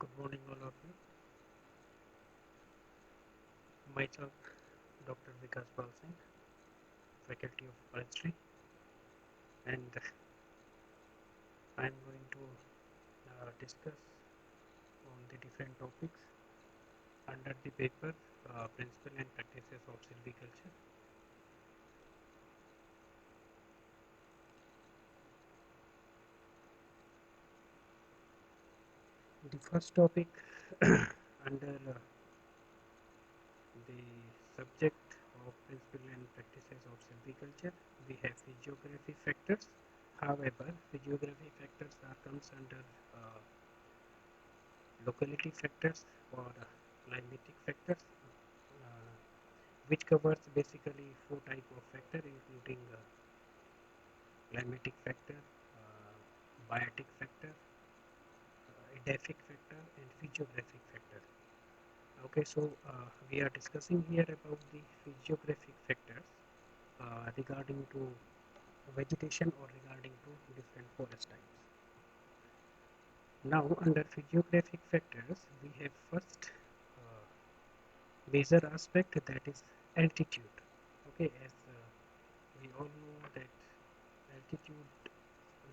Good morning, all of you. Myself, Dr. Vikas Pal Singh, Faculty of Forestry, and I am going to discuss on the different topics under the paper Principle and Practices of Silviculture. The first topic under the subject of Principle and Practices of Silviculture, we have physiography factors. However, physiography factors are comes under locality factors or climatic factors, which covers basically four type of factor, including climatic factor, biotic factor, edaphic factor, and physiographic factor. Okay, so we are discussing here about the physiographic factors regarding to vegetation or regarding to different forest types. Now, under physiographic factors, we have first major aspect, that is altitude. Okay, as we all know that altitude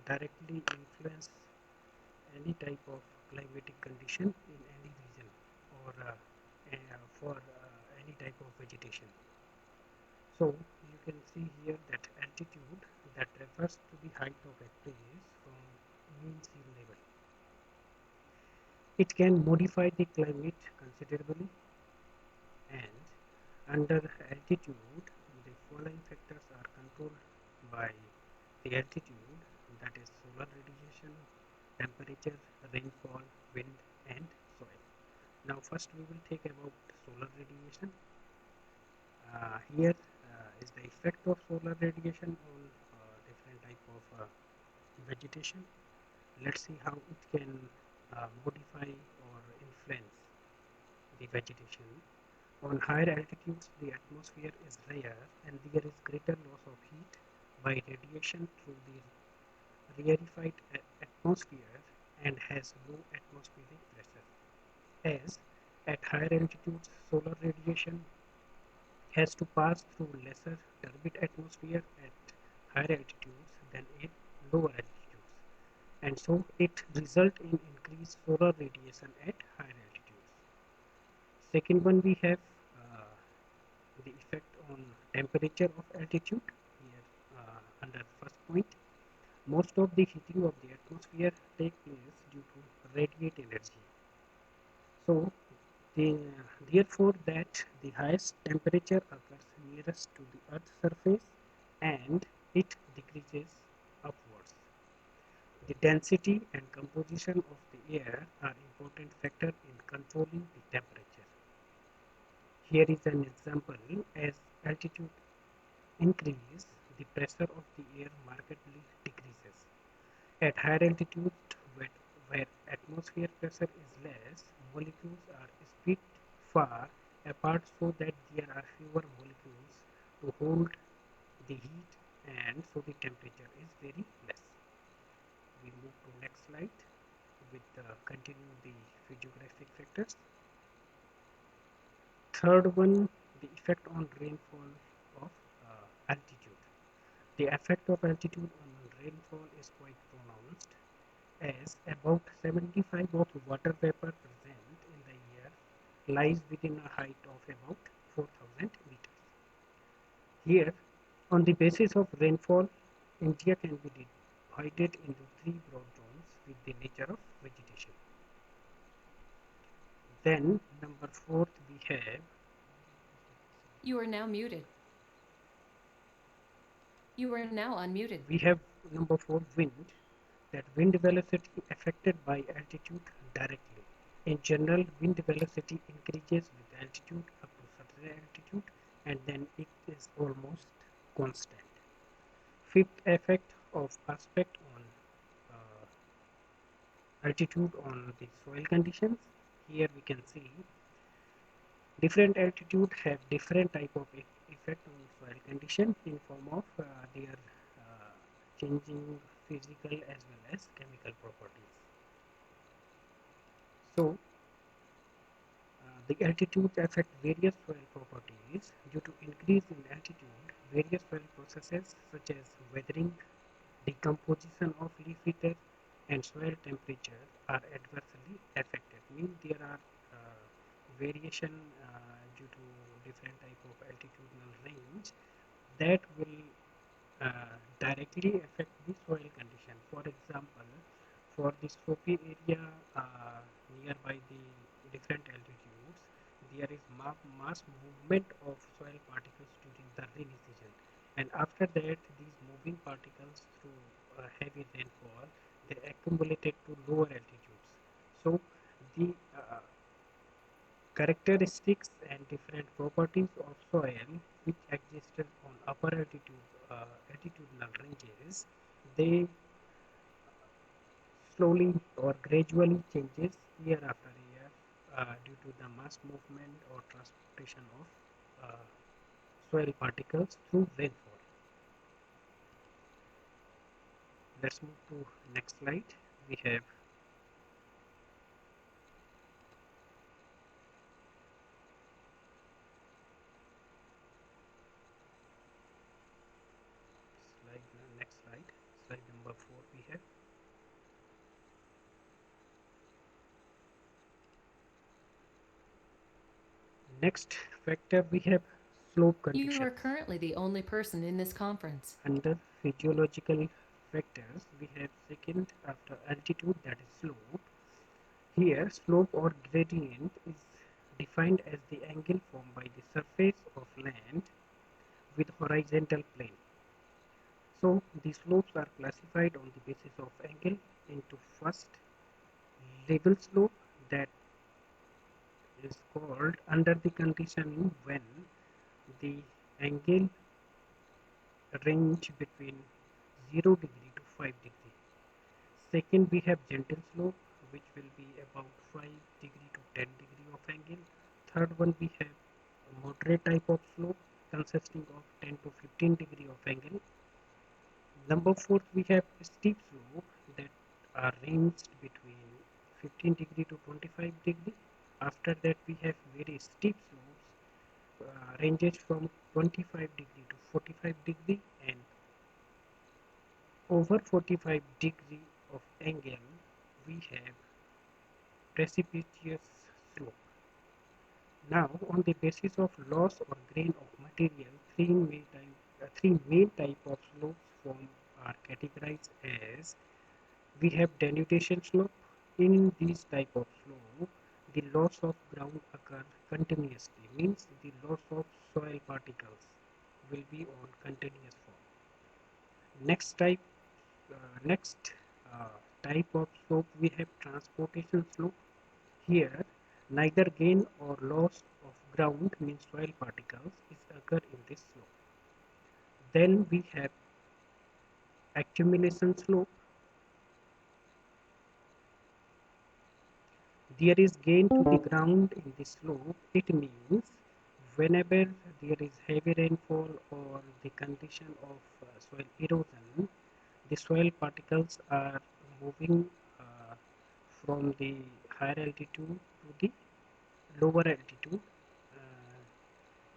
directly influence any type of climatic condition in any region or for any type of vegetation. So you can see here that altitude that refers to the height of a place from mean sea level. It can modify the climate considerably, and under altitude the following factors are controlled by the altitude, that is solar radiation, temperature, rainfall, wind, and soil. Now first we will take about solar radiation. Here is the effect of solar radiation on different type of vegetation. Let's see how it can modify or influence the vegetation. On higher altitudes, the atmosphere is rare and there is greater loss of heat by radiation through the rarefied atmosphere and has low atmospheric pressure. As at higher altitudes, solar radiation has to pass through lesser turbid atmosphere at higher altitudes than at lower altitudes, and so it result in increased solar radiation at higher altitudes. Second one, we have the effect on temperature of altitude. Here under first point, most of the heating of the atmosphere take place due to radiate energy. So the, therefore that the highest temperature occurs nearest to the earth's surface and it decreases upwards. The density and composition of the air are important factor in controlling the temperature. Here is an example. As altitude increases, the pressure of the air markedly decreases. At higher altitude, where atmosphere pressure is less, molecules are split far apart so that there are fewer molecules to hold the heat, and so the temperature is very less. We move to next slide with continue the physiographic factors. Third one, the effect on rainfall of altitude. The effect of altitude on rainfall is quite pronounced, as about 75 of water vapor present in the air lies within a height of about 4,000 meters. Here, on the basis of rainfall, India can be divided into three broad zones with the nature of vegetation. Then, number fourth, we have. You are now muted. You are now unmuted. We have number four, wind. That wind velocity affected by altitude directly. In general, wind velocity increases with altitude up to certain altitude, and then it is almost constant. Fifth effect of aspect on altitude on the soil conditions. Here we can see different altitude have different type of effect on soil condition in form of their changing physical as well as chemical properties. So the altitudes affect various soil properties. Due to increase in altitude, various soil processes such as weathering, decomposition of leaf litter, and soil temperature are adversely affected. Means there are variation due to different type of altitudinal range that will directly affect the soil condition. For example, for the slopy area nearby the different altitudes, there is mass movement of soil particles during the rainy season, and after that, these moving particles through heavy rainfall they accumulated to lower altitudes. So the characteristics and different properties of soil which existed on upper altitudinal ranges, they slowly or gradually changes year after year due to the mass movement or transportation of soil particles through rainfall. Let's move to next slide. We have next slide, slide number 4. We have next factor. We have slope You conditions. are currently the only person in this conference. Under physiological factors, we have second after altitude, that is slope. Here, slope or gradient is defined as the angle formed by the surface of land with horizontal plane. So, the slopes are classified on the basis of angle into first level slope, that is called under the condition when the angle range between 0 degree to 5 degree. Second, we have gentle slope, which will be about 5 degree to 10 degree of angle. Third one, we have a moderate type of slope consisting of 10 to 15 degree of angle. Number fourth, we have steep slope that are ranged between 15 degree to 25 degree. After that, we have very steep slopes ranges from 25 degree to 45 degree, and over 45 degree of angle we have precipitous slope. Now, on the basis of loss or gain of material, three main type of slopes form are categorized as we have denudation slope. In this type of slope, the loss of ground occurs continuously, means the loss of soil particles will be on continuous form. Next type of slope we have transportation slope. Here, neither gain or loss of ground means soil particles is occur in this slope. Then we have accumulation slope. There is gain to the ground in the slope. It means whenever there is heavy rainfall or the condition of soil erosion, the soil particles are moving from the higher altitude to the lower altitude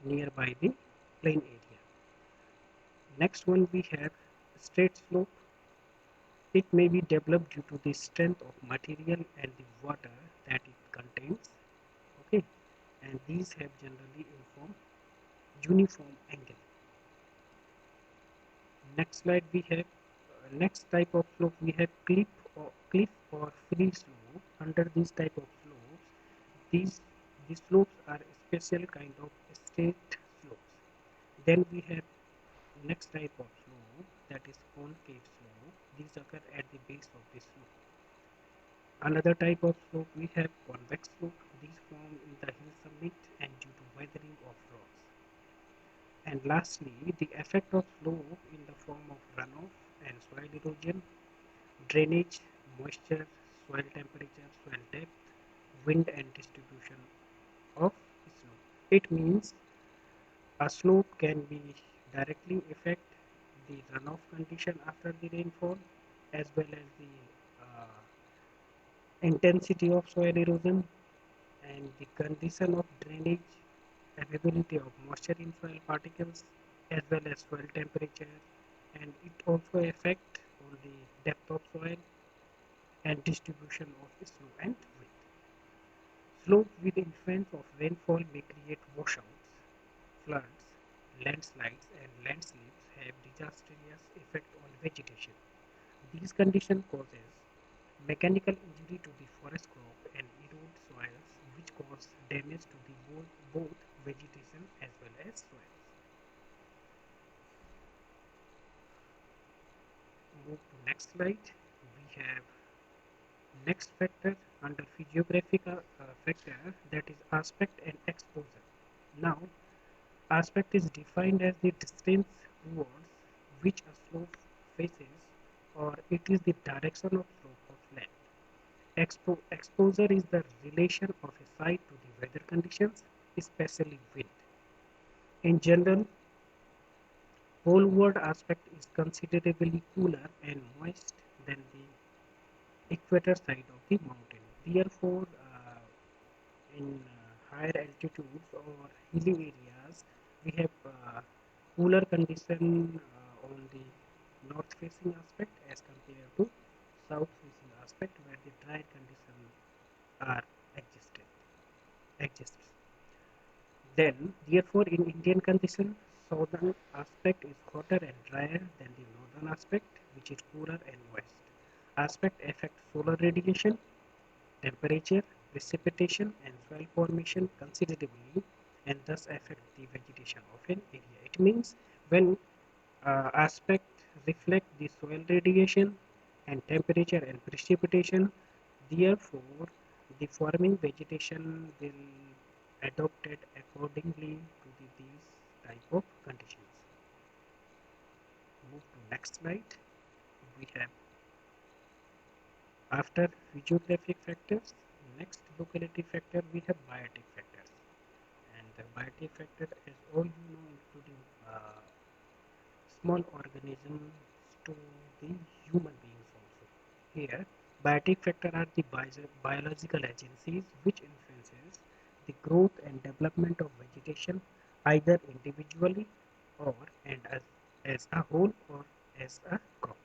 nearby the plain area. Next one, we have straight slope. It may be developed due to the strength of material and the water that it contains. Okay, and these have generally uniform angle. Next slide, we have next type of slope. We have cliff or free slope. Under this type of slopes, these slopes are a special kind of straight slopes. Then we have next type of slope, that is concave slope. These occur at the base of the slope. Another type of slope we have convex slope. These form in the hill summit and due to weathering of rocks. And lastly, the effect of slope in the form of runoff and soil erosion, drainage, moisture, soil temperature, soil depth, wind and distribution of slope. It means a slope can be directly affect the runoff condition after the rainfall, as well as the intensity of soil erosion, and the condition of drainage, availability of moisture in soil particles, as well as soil temperature, and it also affect on the depth of soil and distribution of snow and wind. Slopes with influence of rainfall may create washouts, floods, landslides, and landslips have disastrous effect on vegetation. These conditions causes mechanical injury to the forest crop and erode soils, which cause damage to the both vegetation as well as soils. Move to next slide. We have next factor under physiographic factor, that is aspect and exposure. Now, aspect is defined as the distance towards which a slope faces, or it is the direction of slope of land. Exposure is the relation of a site to the weather conditions, especially wind. In general, poleward aspect is considerably cooler and moist than the equator side of the mountain. Therefore, in higher altitudes or hilly areas, we have cooler condition on the north facing aspect as compared to south facing aspect, where the dry conditions are existed exists. Then, therefore, in Indian condition, southern aspect is hotter and drier than the northern aspect, which is cooler and moist. Aspect affects solar radiation, temperature, precipitation, and soil formation considerably, and thus affect the vegetation of an area. It means when aspect reflect the soil radiation and temperature and precipitation, therefore the forming vegetation will adopted accordingly to these type of conditions. Move to next slide. We have after physiographic factors, next locality factor, we have biotic factors. And the biotic factor, as all you know, including small organisms to the human beings also. Here, biotic factor are the biological agencies which influences the growth and development of vegetation either individually or and as a whole or as a crop.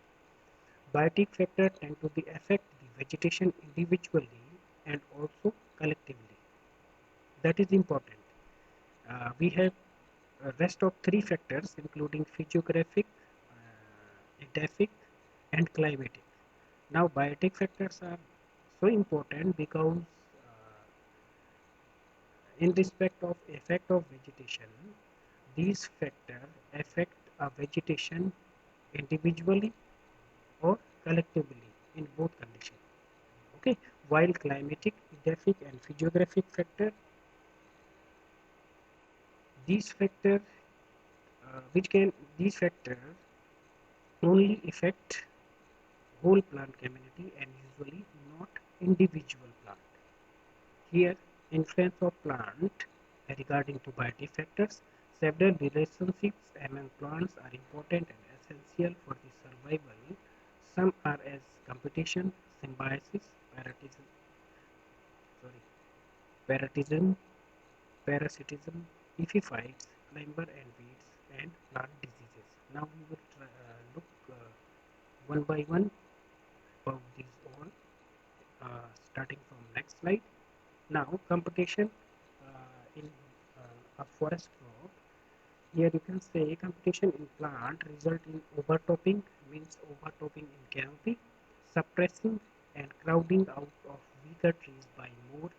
Biotic factors tend to be affect the vegetation individually and also collectively. That is important. We have a rest of three factors including physiographic, edaphic, and climatic. Now, biotic factors are so important because in respect of effect of vegetation, these factors affect a vegetation individually or collectively in both conditions. Okay, while climatic, edaphic, and physiographic factor, these factors these factors only affect whole plant community and usually not individual plant. Here, influence of plant regarding to biotic factors, several relationships among plants are important and essential for the survival. Some are as competition, symbiosis, sorry, parasitism, parasitism, epiphytes, climber and weeds, and plant diseases. Now we will look one by one about these all, starting from next slide. Now, competition in a forest crop. Here you can say competition in plant result in overtopping, means overtopping in canopy, suppressing and crowding out of weaker trees by more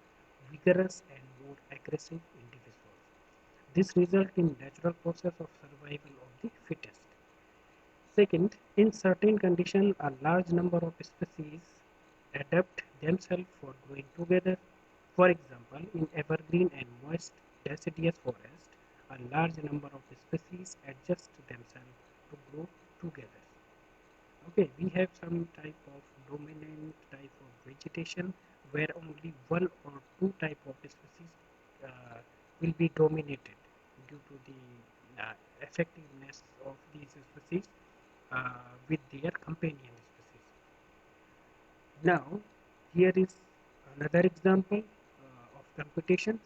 vigorous and more aggressive individuals. This result in natural process of survival of the fittest. Second, in certain conditions, a large number of species adapt themselves for growing together. For example, in evergreen and moist deciduous forest, a large number of species adjust themselves to grow together. Okay, we have some type of dominant type of vegetation where only one or two type of species uh, will be dominated due to the effectiveness of these species with their companion species. Now, Here is another example of computation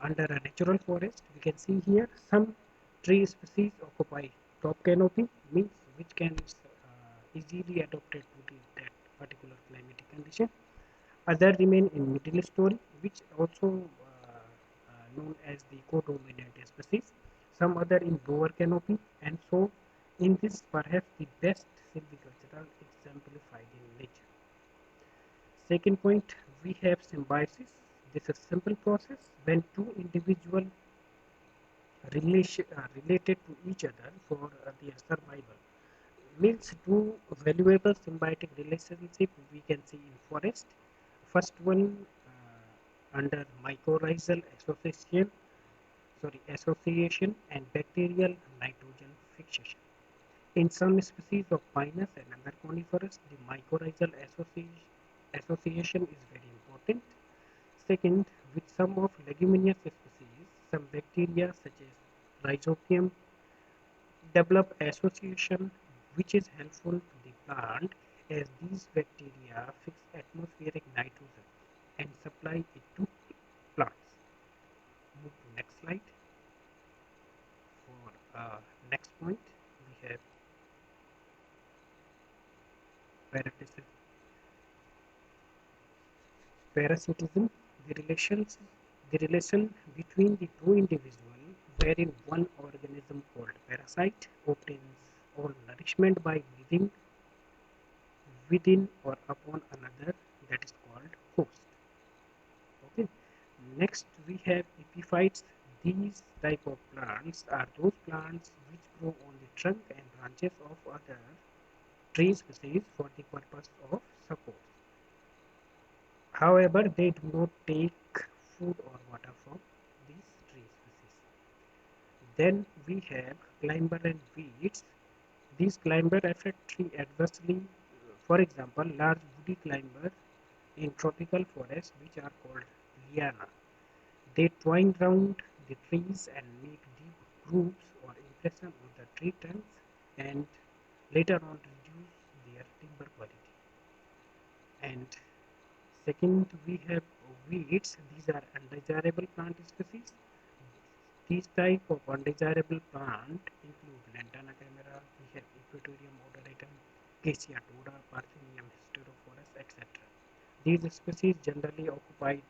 under a natural forest. We can see here some tree species occupy top canopy, means which can easily adapted to that particular climatic condition. Other remain in middle story, which also known as the codominant species. Some other in lower canopy, and so in this perhaps the best silvicultural exemplified in nature. Second point, we have symbiosis. This is a simple process when two individuals related to each other for their survival. Means two valuable symbiotic relationship we can see in forest. First one under mycorrhizal association and bacterial nitrogen fixation. In some species of pinus and other conifers, the mycorrhizal association is very important. Second, with some of leguminous species, some bacteria such as Rhizobium develop association which is helpful to the plant as these bacteria fix atmospheric nitrogen and supply it to plants. Move to next slide. For next point, we have parasitism. Parasitism, the relation between the two individuals, wherein one organism called parasite obtains all nourishment by living within or upon another, that is called host. Okay. Next we have epiphytes. These type of plants are those plants which grow on the trunk and branches of other tree species for the purpose of support. However, they do not take food or water from these tree species. Then we have climber and weeds. These climber affect tree adversely. For example, large woody climber in tropical forests, which are called liana. They twine round the trees and make deep grooves or impression on the tree trunks and later on reduce their timber quality. And second, we have weeds. These are undesirable plant species. These type of undesirable plant include Lantana camera, we have Equatorium odoratum, Cassia tora, Parthenium hysterophorus, etc. These species generally occupied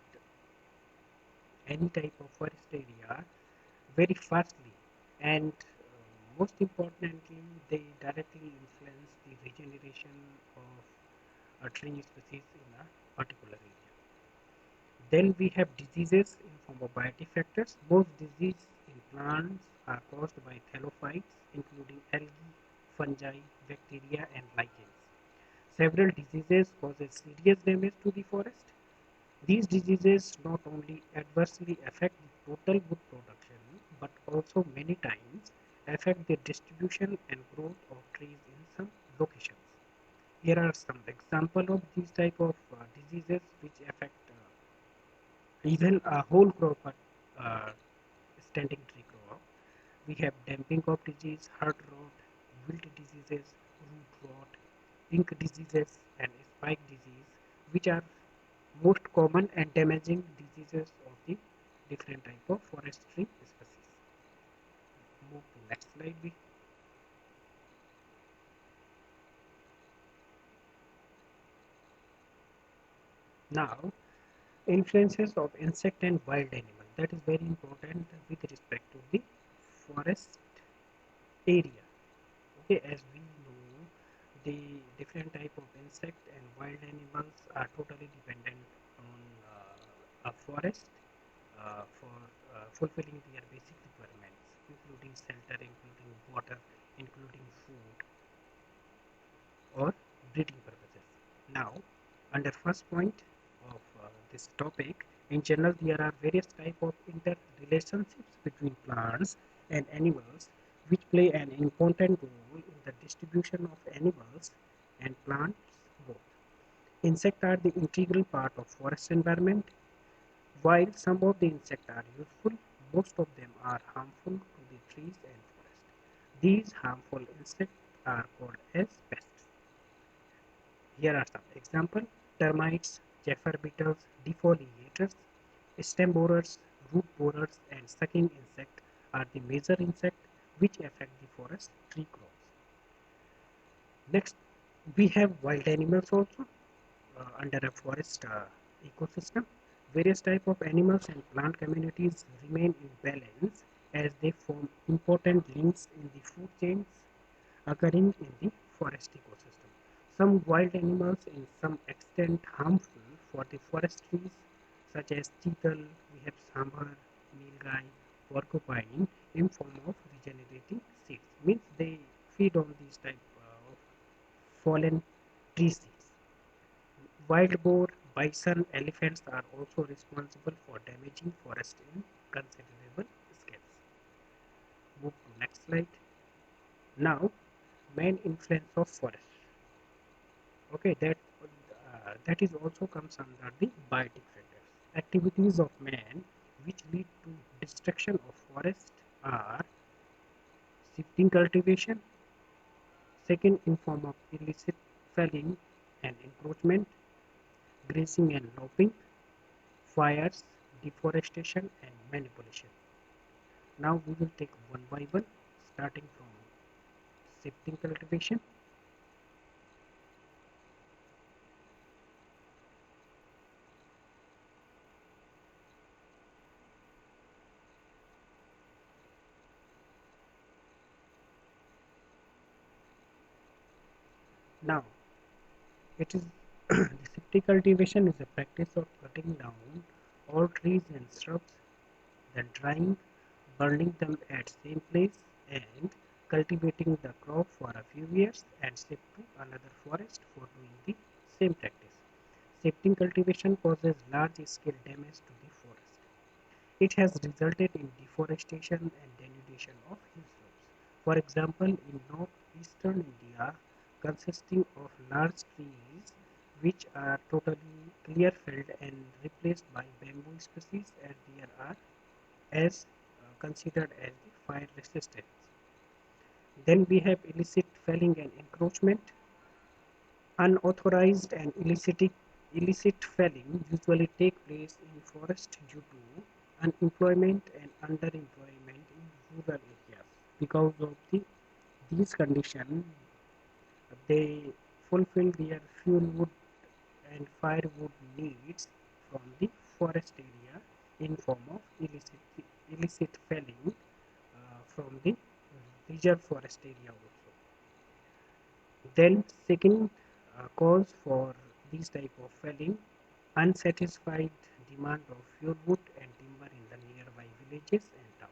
any type of forest area very fastly, and most importantly they directly influence the regeneration of a tree species in a particular area. Then we have diseases in form of biotic factors. Most diseases in plants are caused by thallophytes, including algae, fungi, bacteria, and lichens. Several diseases cause serious damage to the forest. These diseases not only adversely affect the total wood production, but also many times affect the distribution and growth of trees in some locations. Here are some examples of these type of diseases which affect even a whole crop, uh, standing tree crop. We have damping of disease, heart rot, wilt diseases, root rot, pink diseases, and spike disease, which are most common and damaging diseases of the different type of forestry species. Move to next slide. Now, influences of insect and wild animal. That is very important with respect to the forest area. Okay, as we know, the different type of insect and wild animals are totally dependent on a forest for fulfilling their basic requirements, including shelter, including water, including food or breeding purposes. Now, under first point of this topic, in general, there are various type of interrelationships between plants and animals which play an important role in the distribution of animals and plants both. Insects are the integral part of forest environment. While some of the insects are useful, most of them are harmful to the trees and forest. These harmful insects are called as pests. Here are some examples. termites, Jaffer beetles, defoliators, stem borers, root borers, and sucking insect are the major insects which affect the forest tree crops. Next, we have wild animals also under a forest ecosystem. Various type of animals and plant communities remain in balance as they form important links in the food chains occurring in the forest ecosystem. Some wild animals in some extent harmful for the forest trees such as cheetal, we have sambar, nilgai, porcupine in form of regenerating seeds. Means they feed on these type of fallen tree seeds. Wild boar, bison, elephants are also responsible for damaging forest in considerable scales. Move to next slide. Now, main influence of forest. Okay, that is also comes under the biotic factors. Activities of man which lead to destruction of forest are shifting cultivation, second in form of illicit felling and encroachment, grazing and lopping, fires, deforestation and manipulation. Now we will take one by one, starting from shifting cultivation. Now it is the shifting cultivation is a practice of cutting down all trees and shrubs, then drying, burning them at same place and cultivating the crop for a few years and shift to another forest for doing the same practice. Shifting cultivation causes large-scale damage to the forest. It has resulted in deforestation and denudation of hillslopes. For example, in northeastern India, consisting of large trees which are totally clear felled and replaced by bamboo species as there are as considered as the fire resistance. Then we have illicit felling and encroachment. Unauthorized and illicit felling usually take place in forest due to unemployment and underemployment in rural areas. Because of these conditions, they fulfill their fuel wood and firewood needs from the forest area in form of illicit felling from the reserve forest area also. Then second cause for this type of felling, unsatisfied demand of fuel wood and timber in the nearby villages and towns.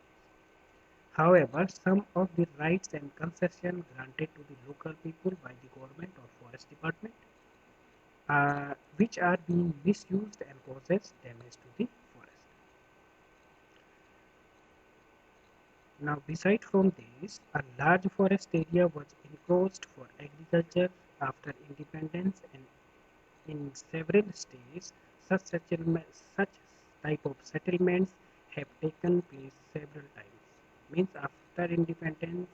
However, some of the rights and concession granted to the local people by the government or forest department, which are being misused and causes damage to the forest. Now, beside from this, a large forest area was enclosed for agriculture after independence, and in several states, such type of settlements have taken place several times. Means after independence,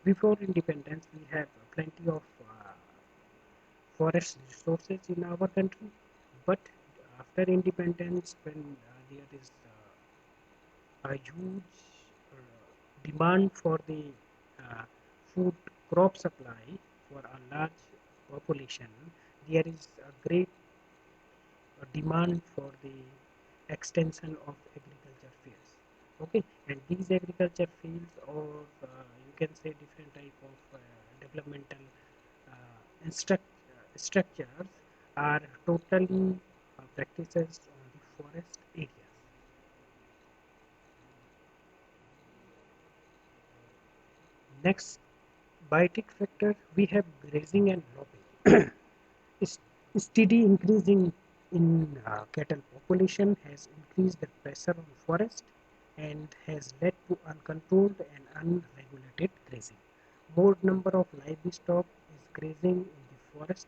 before independence, we have plenty of forest resources in our country, but after independence, when there is a huge demand for the uh, food crop supply for a large population, there is a great demand for the extension of agriculture fields. Okay, and these agriculture fields, or you can say different type of developmental structures, are totally practices on the forest areas. Next, biotic factor, we have grazing and logging. Steady increasing in cattle population has increased the pressure on forest and has led to uncontrolled and unregulated grazing. More number of livestock is grazing in the forest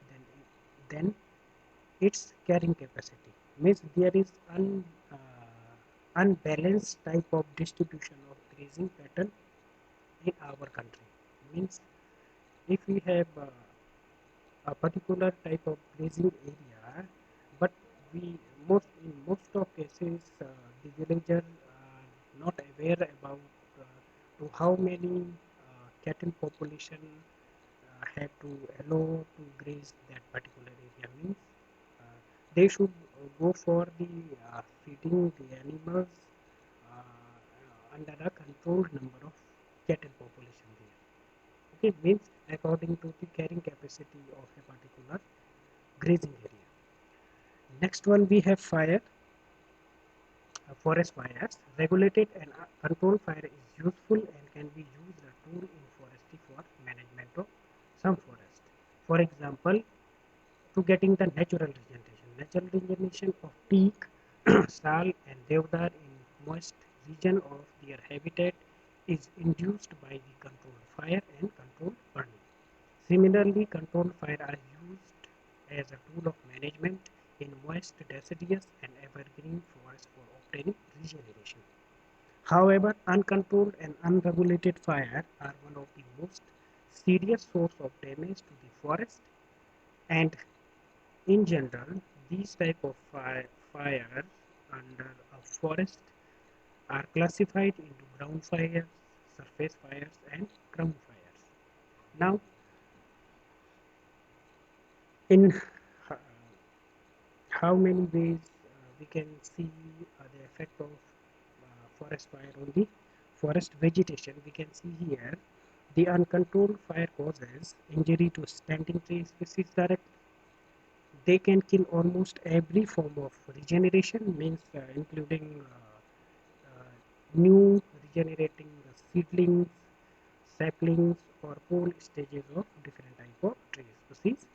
than its carrying capacity. Means there is unbalanced type of distribution of grazing pattern in our country. Means if we have a particular type of grazing area cases, the villagers are not aware about to how many cattle population have to allow to graze that particular area. Means they should go for the feeding the animals under a controlled number of cattle population there. Okay, means according to the carrying capacity of a particular grazing area. Next one we have fire. Forest fires. Regulated and controlled fire is useful and can be used as a tool in forestry for management of some forest. For example, to getting the natural regeneration. Natural regeneration of teak, sal and deodar in moist region of their habitat is induced by the controlled fire and controlled burning. Similarly, controlled fire are used as a tool of management in moist deciduous and evergreen forests for obtaining regeneration. However, uncontrolled and unregulated fire are one of the most serious source of damage to the forest, and in general, these type of fires under a forest are classified into ground fires, surface fires and crown fires. Now, in how many ways we can see the effect of forest fire on the forest vegetation, we can see here the uncontrolled fire causes injury to standing tree species directly. They can kill almost every form of regeneration, means including new regenerating seedlings, saplings or whole stages of different type of tree species.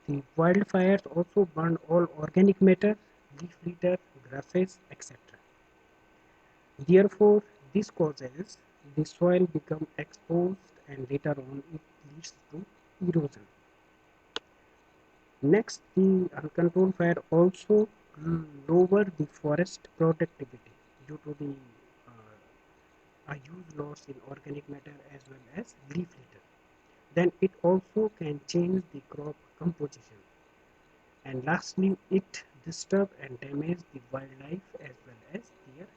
The wildfires also burn all organic matter, leaf litter, grasses, etc. Therefore, this causes the soil become exposed and later on it leads to erosion. Next, the uncontrolled fire also lower the forest productivity due to the a huge loss in organic matter as well as leaf litter. Then it also can change the crop composition. And lastly, it disturb and damage the wildlife as well as their